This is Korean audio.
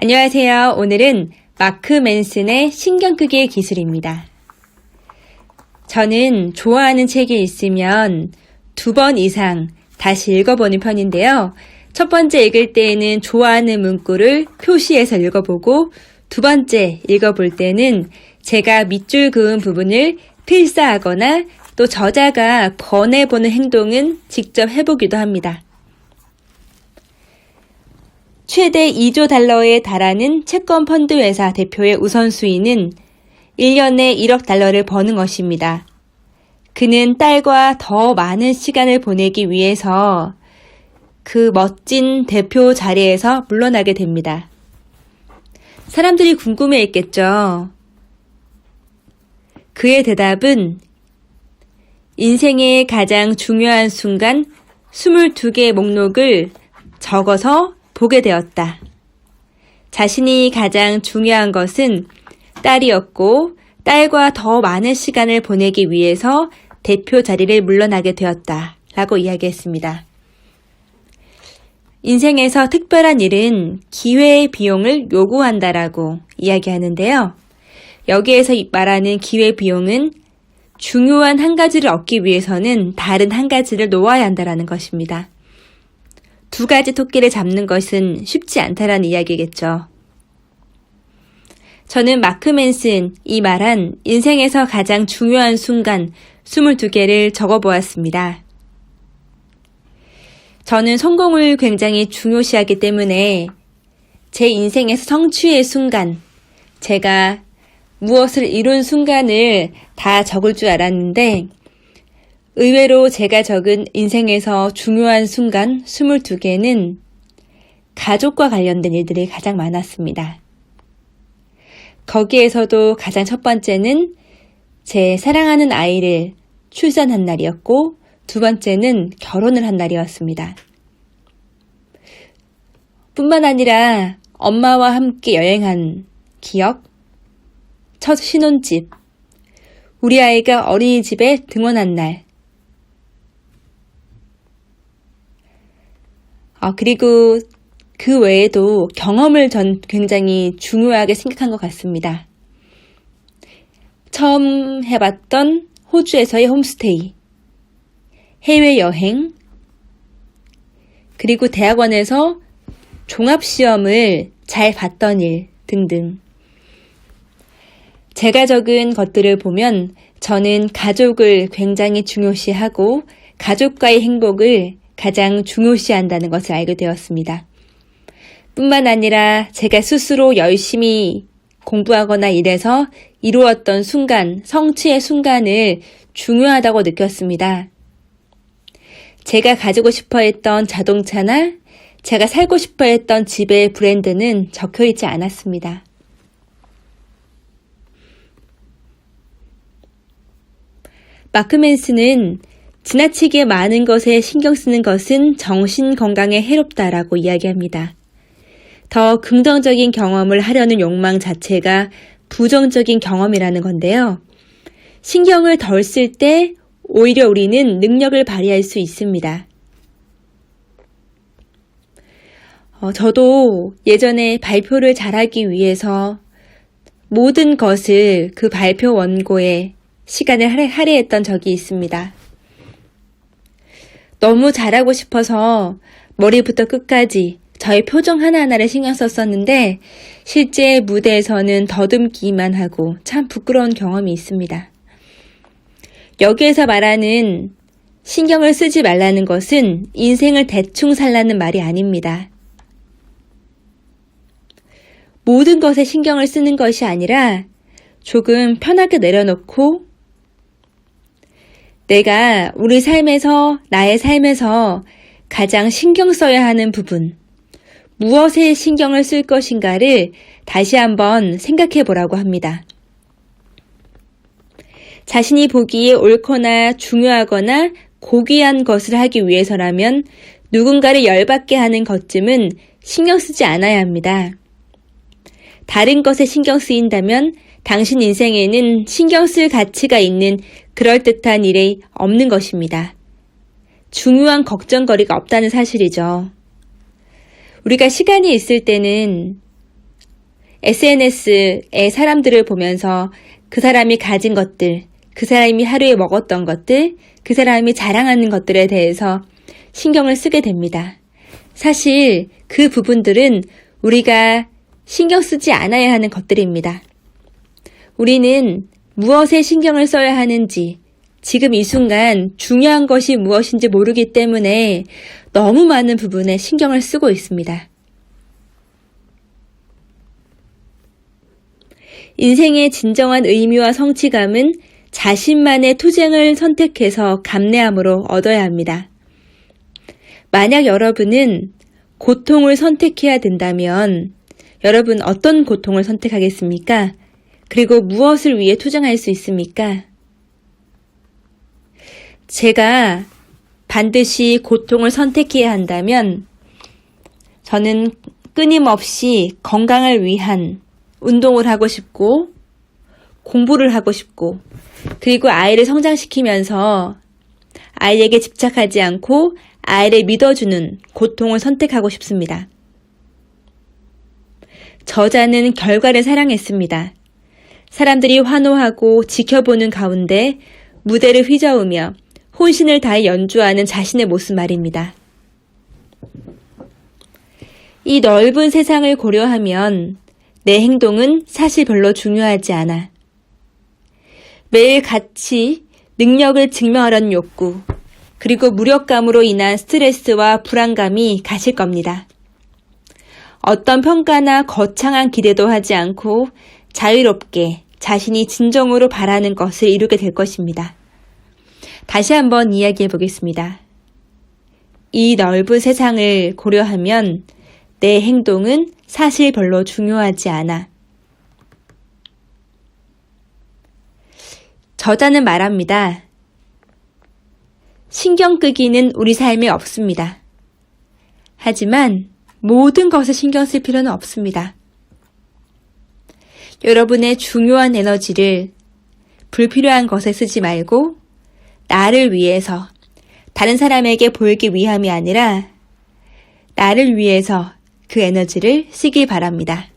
안녕하세요. 오늘은 마크 맨슨의 신경 끄기의 기술입니다. 저는 좋아하는 책이 있으면 2번 이상 다시 읽어보는 편인데요. 첫 번째 읽을 때에는 좋아하는 문구를 표시해서 읽어보고 두 번째 읽어볼 때는 제가 밑줄 그은 부분을 필사하거나 또 저자가 권해보는 행동은 직접 해보기도 합니다. 최대 2조 달러에 달하는 채권 펀드 회사 대표의 우선순위는 1년에 1억 달러를 버는 것입니다. 그는 딸과 더 많은 시간을 보내기 위해서 그 멋진 대표 자리에서 물러나게 됩니다. 사람들이 궁금해했겠죠. 그의 대답은 인생의 가장 중요한 순간 22개의 목록을 적어서 보게 되었다. 자신이 가장 중요한 것은 딸이었고 딸과 더 많은 시간을 보내기 위해서 대표 자리를 물러나게 되었다. 라고 이야기했습니다. 인생에서 특별한 일은 기회의 비용을 요구한다라고 이야기하는데요. 여기에서 말하는 기회 비용은 중요한 한 가지를 얻기 위해서는 다른 한 가지를 놓아야 한다라는 것입니다. 두 가지 토끼를 잡는 것은 쉽지 않다라는 이야기겠죠. 저는 마크 맨슨이 말한 인생에서 가장 중요한 순간 22개를 적어보았습니다. 저는 성공을 굉장히 중요시하기 때문에 제 인생에서 성취의 순간, 제가 무엇을 이룬 순간을 다 적을 줄 알았는데 의외로 제가 적은 인생에서 중요한 순간 22개는 가족과 관련된 일들이 가장 많았습니다. 거기에서도 가장 첫 번째는 제 사랑하는 아이를 출산한 날이었고 두 번째는 결혼을 한 날이었습니다. 뿐만 아니라 엄마와 함께 여행한 기억, 첫 신혼집, 우리 아이가 어린이집에 등원한 날, 그리고 그 외에도 경험을 전 굉장히 중요하게 생각한 것 같습니다. 처음 해봤던 호주에서의 홈스테이, 해외여행, 그리고 대학원에서 종합시험을 잘 봤던 일 등등. 제가 적은 것들을 보면 저는 가족을 굉장히 중요시하고 가족과의 행복을 가장 중요시한다는 것을 알게 되었습니다. 뿐만 아니라 제가 스스로 열심히 공부하거나 일해서 이루었던 순간, 성취의 순간을 중요하다고 느꼈습니다. 제가 가지고 싶어 했던 자동차나 제가 살고 싶어 했던 집의 브랜드는 적혀 있지 않았습니다. 마크 맨슨은 지나치게 많은 것에 신경 쓰는 것은 정신 건강에 해롭다라고 이야기합니다. 더 긍정적인 경험을 하려는 욕망 자체가 부정적인 경험이라는 건데요. 신경을 덜 쓸 때 오히려 우리는 능력을 발휘할 수 있습니다. 저도 예전에 발표를 잘하기 위해서 모든 것을 그 발표 원고에 시간을 할애했던 적이 있습니다. 너무 잘하고 싶어서 머리부터 끝까지 저의 표정 하나하나를 신경 썼었는데 실제 무대에서는 더듬기만 하고 참 부끄러운 경험이 있습니다. 여기에서 말하는 신경을 쓰지 말라는 것은 인생을 대충 살라는 말이 아닙니다. 모든 것에 신경을 쓰는 것이 아니라 조금 편하게 내려놓고 내가 우리 삶에서, 나의 삶에서 가장 신경 써야 하는 부분, 무엇에 신경을 쓸 것인가를 다시 한번 생각해 보라고 합니다. 자신이 보기에 옳거나 중요하거나 고귀한 것을 하기 위해서라면 누군가를 열받게 하는 것쯤은 신경 쓰지 않아야 합니다. 다른 것에 신경 쓰인다면 당신 인생에는 신경 쓸 가치가 있는 그럴듯한 일이 없는 것입니다. 중요한 걱정거리가 없다는 사실이죠. 우리가 시간이 있을 때는 SNS에 사람들을 보면서 그 사람이 가진 것들, 그 사람이 하루에 먹었던 것들, 그 사람이 자랑하는 것들에 대해서 신경을 쓰게 됩니다. 사실 그 부분들은 우리가 신경 쓰지 않아야 하는 것들입니다. 우리는 무엇에 신경을 써야 하는지, 지금 이 순간 중요한 것이 무엇인지 모르기 때문에 너무 많은 부분에 신경을 쓰고 있습니다. 인생의 진정한 의미와 성취감은 자신만의 투쟁을 선택해서 감내함으로 얻어야 합니다. 만약 여러분은 고통을 선택해야 된다면 여러분 어떤 고통을 선택하겠습니까? 그리고 무엇을 위해 투쟁할 수 있습니까? 제가 반드시 고통을 선택해야 한다면 저는 끊임없이 건강을 위한 운동을 하고 싶고 공부를 하고 싶고 그리고 아이를 성장시키면서 아이에게 집착하지 않고 아이를 믿어주는 고통을 선택하고 싶습니다. 저자는 결과를 사랑했습니다. 사람들이 환호하고 지켜보는 가운데 무대를 휘저으며 혼신을 다해 연주하는 자신의 모습 말입니다. 이 넓은 세상을 고려하면 내 행동은 사실 별로 중요하지 않아. 매일 같이 능력을 증명하려는 욕구, 그리고 무력감으로 인한 스트레스와 불안감이 가실 겁니다. 어떤 평가나 거창한 기대도 하지 않고 자유롭게 자신이 진정으로 바라는 것을 이루게 될 것입니다. 다시 한번 이야기해 보겠습니다. 이 넓은 세상을 고려하면 내 행동은 사실 별로 중요하지 않아. 저자는 말합니다. 신경 끄기는 우리 삶에 없습니다. 하지만 모든 것에 신경 쓸 필요는 없습니다. 여러분의 중요한 에너지를 불필요한 것에 쓰지 말고 나를 위해서, 다른 사람에게 보이기 위함이 아니라 나를 위해서 그 에너지를 쓰길 바랍니다.